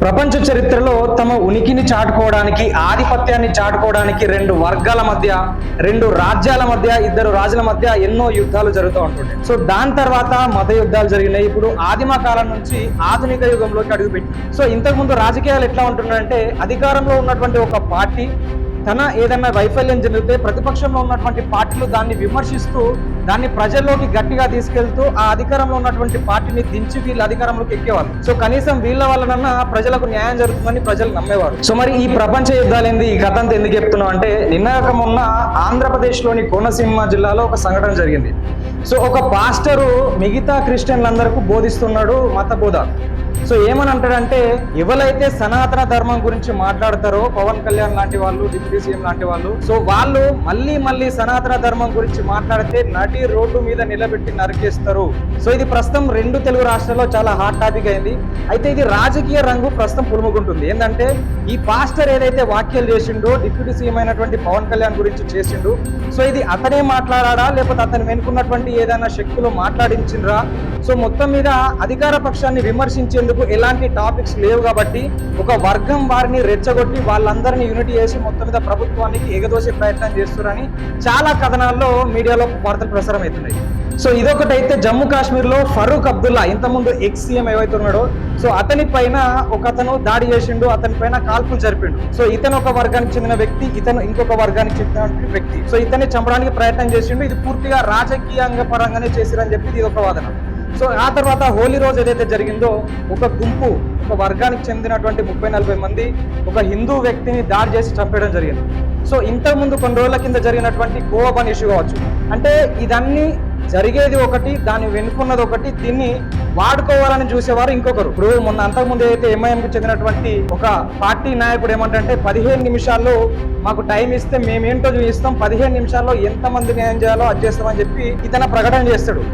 ప్రపంచ చరిత్రలో తమ ఉనికిని చాటుకోవడానికి, ఆధిపత్యాన్ని చాటుకోవడానికి రెండు వర్గాల మధ్య, రెండు రాజ్యాల మధ్య, ఇద్దరు రాజుల మధ్య ఎన్నో యుద్ధాలు జరుగుతూ ఉంటుండే. సో దాని తర్వాత మత యుద్ధాలు జరిగినాయి. ఇప్పుడు ఆదిమ కాలం నుంచి ఆధునిక యుగంలోకి అడుగుపెట్టి, సో ఇంతకుముందు రాజకీయాలు ఎట్లా ఉంటున్నాయంటే, అధికారంలో ఉన్నటువంటి ఒక పార్టీ తన ఏదైనా వైఫల్యం జరిగితే ప్రతిపక్షంలో ఉన్నటువంటి పార్టీలు దాన్ని విమర్శిస్తూ దాన్ని ప్రజల్లోకి గట్టిగా తీసుకెళ్తూ ఆ అధికారంలో ఉన్నటువంటి పార్టీని దించి వీళ్ళ అధికారంలోకి ఎక్కేవాళ్ళు. సో కనీసం వీళ్ళ వల్లనన్నా ప్రజలకు న్యాయం జరుగుతుందని ప్రజలు నమ్మేవారు. సో మరి ఈ ప్రపంచ యుద్ధాలు ఏంది, ఈ కథ అంతా ఎందుకు చెప్తున్నాం అంటే, నిన్న మొన్న ఆంధ్రప్రదేశ్లోని కోనసీమ జిల్లాలో ఒక సంఘటన జరిగింది. సో ఒక పాస్టరు మిగతా క్రిస్టియన్లందరికీ బోధిస్తున్నాడు మత బోధ. సో ఏమని అంటాడంటే, ఎవరైతే సనాతన ధర్మం గురించి మాట్లాడతారో, పవన్ కళ్యాణ్ లాంటి వాళ్ళు, డిప్యూటీ సీఎం లాంటి వాళ్ళు, సో వాళ్ళు మళ్ళీ సనాతన ధర్మం గురించి మాట్లాడితే నడి రోడ్డు మీద నిలబెట్టి నరికేస్తారు. సో ఇది ప్రస్తుతం రెండు తెలుగు రాష్ట్రాల్లో చాలా హాట్ టాపిక్ అయింది. అయితే ఇది రాజకీయ రంగు ప్రస్తుతం పులుముకుంటుంది. ఏంటంటే, ఈ పాస్టర్ ఏదైతే వ్యాఖ్యలు చేసిండో డిప్యూటీ సీఎం అయినటువంటి పవన్ కళ్యాణ్ గురించి చేసిండు, సో ఇది అతనే మాట్లాడా లేకపోతే అతను వెనుకున్నటువంటి ఏదైనా శక్తులు మాట్లాడించిండ్రా? సో మొత్తం మీద అధికార పక్షాన్ని విమర్శించేందుకు ఎలాంటి టాపిక్స్ లేవు కాబట్టి ఒక వర్గం వారిని రెచ్చగొట్టి వాళ్ళందరినీ యూనిటీ చేసి మొత్తం మీద ప్రభుత్వానికి ఎగదోసే ప్రయత్నం చేస్తున్నారని చాలా కథనాల్లో మీడియాలో వార్తలు ప్రసారం అవుతున్నాయి. సో ఇదొకటైతే, జమ్మూ కాశ్మీర్ లో ఫరూక్ అబ్దుల్లా, ఇంతకుముందు ఎక్స్ సీఎం ఏవైతే ఉన్నాడో, సో అతని పైన ఒకతను దాడి చేసిండు, అతని పైన కాల్పులు జరిపిండు. సో ఇతను ఒక వర్గానికి చెందిన వ్యక్తి, ఇతను ఇంకొక వర్గానికి చెందిన వ్యక్తి. సో ఇతన్ని చంపడానికి ప్రయత్నం చేసిండు. ఇది పూర్తిగా రాజకీయంగా పరంగానే చేసిరని చెప్పి ఇది ఒక వాదన. సో ఆ తర్వాత హోలీ రోజు ఏదైతే జరిగిందో, ఒక గుంపు, ఒక వర్గానికి చెందినటువంటి 30-40 మంది ఒక హిందూ వ్యక్తిని దాడి చేసి చంపేయడం జరిగింది. సో ఇంతకుముందు కొన్ని రోజుల కింద జరిగినటువంటి గోవన్ ఇష్యూ కావచ్చు. అంటే ఇదన్నీ జరిగేది ఒకటి, దాన్ని వెనుకున్నది ఒకటి, దీన్ని వాడుకోవాలని చూసేవారు ఇంకొకరు. ఇప్పుడు మొన్న అంతకుముందు అయితే ఎంఐఎంకి చెందినటువంటి ఒక పార్టీ నాయకుడు ఏమంటే, 15 నిమిషాల్లో మాకు టైం ఇస్తే మేమేంటో చూపిస్తాం, 15 నిమిషాల్లో ఎంతమంది న్యాయం చేయాలో అది చేస్తామని చెప్పి ఇతను ప్రకటన చేస్తాడు.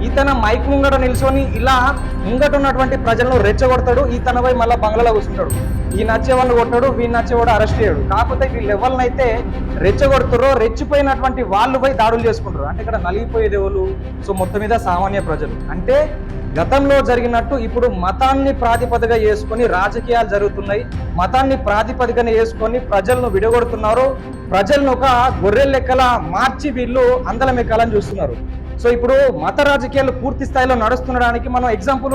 ఇతను మైక్ ముంగట నిల్చొని ఇలా ముంగట ఉన్నటువంటి ప్రజలను రెచ్చగొడతాడు. ఇతనపై మళ్ళీ బంగ్లాలో కూర్చుంటాడు. ఈ నచ్చేవాళ్ళు కొట్టాడు, వీళ్ళు నచ్చేవాడు అరెస్ట్ చేయడు. కాకపోతే వీళ్ళు ఎవరినైతే రెచ్చగొడుతారో, రెచ్చిపోయినటువంటి వాళ్ళు పోయి దాడులు చేసుకుంటారు. అంటే ఇక్కడ నలిగిపోయేది ఎవరు? సో మొత్తం మీద సామాన్య ప్రజలు. అంటే గతంలో జరిగినట్టు ఇప్పుడు మతాన్ని ప్రాతిపదిక చేసుకొని రాజకీయాలు జరుగుతున్నాయి. మతాన్ని ప్రాతిపదికన చేసుకొని ప్రజలను విడగొడుతున్నారు. ప్రజలను ఒక గొర్రెల లెక్కల మార్చి వీళ్ళు అందలం ఎక్కాలని చూస్తున్నారు. సో ఇప్పుడు మత రాజకీయాలు పూర్తి స్థాయిలో నడుస్తుండడానికి మనం ఎగ్జాంపుల్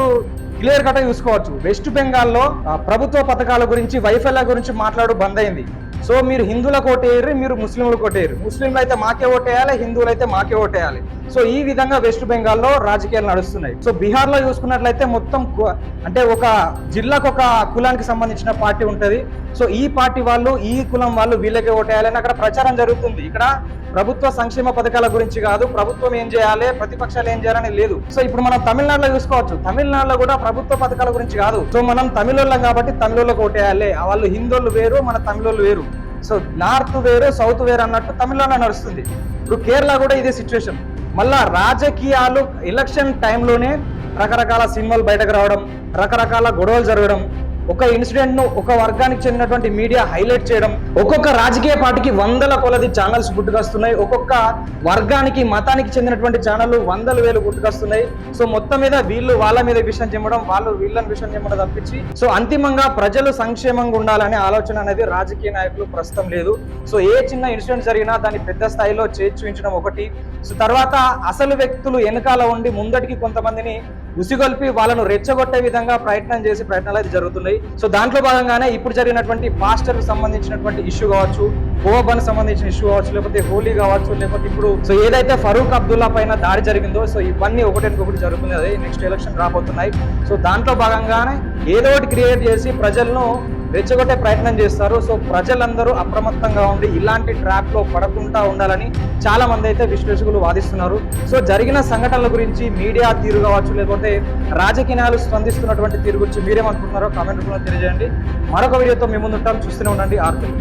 క్లియర్ కట్ చూసుకోవచ్చు. వెస్ట్ బెంగాల్లో ప్రభుత్వ పథకాల గురించి, వైఫల్య గురించి మాట్లాడు బంద్ అయింది. సో మీరు హిందువులకు ఓటేయరు, మీరు ముస్లింలకు ఓటేయరు. ముస్లింలు అయితే మాకే ఓటేయాలి, హిందువులు అయితే మాకే ఓటేయాలి. సో ఈ విధంగా వెస్ట్ బెంగాల్లో రాజకీయాలు నడుస్తున్నాయి. సో బీహార్లో చూసుకున్నట్లయితే మొత్తం అంటే ఒక జిల్లాకు ఒక కులానికి సంబంధించిన పార్టీ ఉంటుంది. సో ఈ పార్టీ వాళ్ళు, ఈ కులం వాళ్ళు వీళ్ళకే ఓటేయాలని అక్కడ ప్రచారం జరుగుతుంది. ఇక్కడ ప్రభుత్వ సంక్షేమ పథకాల గురించి కాదు, ప్రభుత్వం ఏం చేయాలి, ప్రతిపక్షాలు ఏం చేయాలని లేదు. సో ఇప్పుడు మనం తమిళనాడులో చూసుకోవచ్చు. తమిళనాడులో కూడా ప్రభుత్వ పథకాల గురించి కాదు. సో మనం తమిళోళ్ళం కాబట్టి తమిళోళ్ళకి ఓటేయాలి. వాళ్ళు హిందువులు వేరు, మన తమిళోళ్ళు వేరు. సో నార్త్ వేరు, సౌత్ వేరు అన్నట్టు తమిళనాడు నడుస్తుంది. ఇప్పుడు కేరళ కూడా ఇదే సిచ్యువేషన్. మళ్ళా రాజకీయాలు ఎలక్షన్ టైంలోనే రకరకాల సినిమాలు బయటకు రావడం, రకరకాల గొడవలు జరగడం, ఒక ఇన్సిడెంట్ ను ఒక వర్గానికి చెందినటువంటి మీడియా హైలైట్ చేయడం, ఒక్కొక్క రాజకీయ పార్టీకి 100 కొలది ఛానల్స్ పుట్టుకొస్తున్నాయి. ఒక్కొక్క వర్గానికి, మతానికి చెందినటువంటి ఛానళ్ళు 100,000 పుట్టుకొస్తున్నాయి. సో మొత్తం మీద వీళ్ళు వాళ్ళ మీద విషయం చెప్పడం, వాళ్ళు వీళ్ళని విషయం చెప్పడం తప్పించి, సో అంతిమంగా ప్రజలు సంక్షేమంగా ఉండాలనే ఆలోచన అనేది రాజకీయ నాయకులు ప్రస్తుతం లేదు. సో ఏ చిన్న ఇన్సిడెంట్ జరిగినా దాన్ని పెద్ద స్థాయిలో చూపించడం ఒకటి. సో తర్వాత అసలు వ్యక్తులు వెనకాల ఉండి ముందటికి కొంతమందిని ఉసిగొల్పి వాళ్ళను రెచ్చగొట్టే విధంగా ప్రయత్నాలు అయితే జరుగుతున్నాయి. సో దాంట్లో భాగంగానే ఇప్పుడు జరిగినటువంటి పాస్టర్ సంబంధించినటువంటి ఇష్యూ కావచ్చు, గోవన్ సంబంధించిన ఇష్యూ కావచ్చు, లేకపోతే హోలీ కావచ్చు, లేకపోతే ఇప్పుడు సో ఏదైతే ఫరూక్ అబ్దుల్లా పైన దాడి జరిగిందో, సో ఇవన్నీ ఒకటి జరుగుతుంది. అదే నెక్స్ట్ ఎలక్షన్ రాబోతున్నాయి. సో దాంట్లో భాగంగానే ఏదో ఒకటి క్రియేట్ చేసి ప్రజలను రెచ్చగొట్టే ప్రయత్నం చేస్తారు. సో ప్రజలందరూ అప్రమత్తంగా ఉండి ఇలాంటి ట్రాప్ లో పడకుండా ఉండాలని చాలా మంది అయితే విశ్లేషకులు వాదిస్తున్నారు. సో జరిగిన సంఘటనల గురించి మీడియా తీరు కావచ్చు, లేకపోతే రాజకీయాలు స్పందిస్తున్నటువంటి తీరు గురించి మీరేమనుకుంటున్నారో కామెంట్ రూపంలో తెలియజేయండి. మరొక వీడియోతో మీ ముందుంటాం. చూస్తూనే ఉండండి ఆర్కే.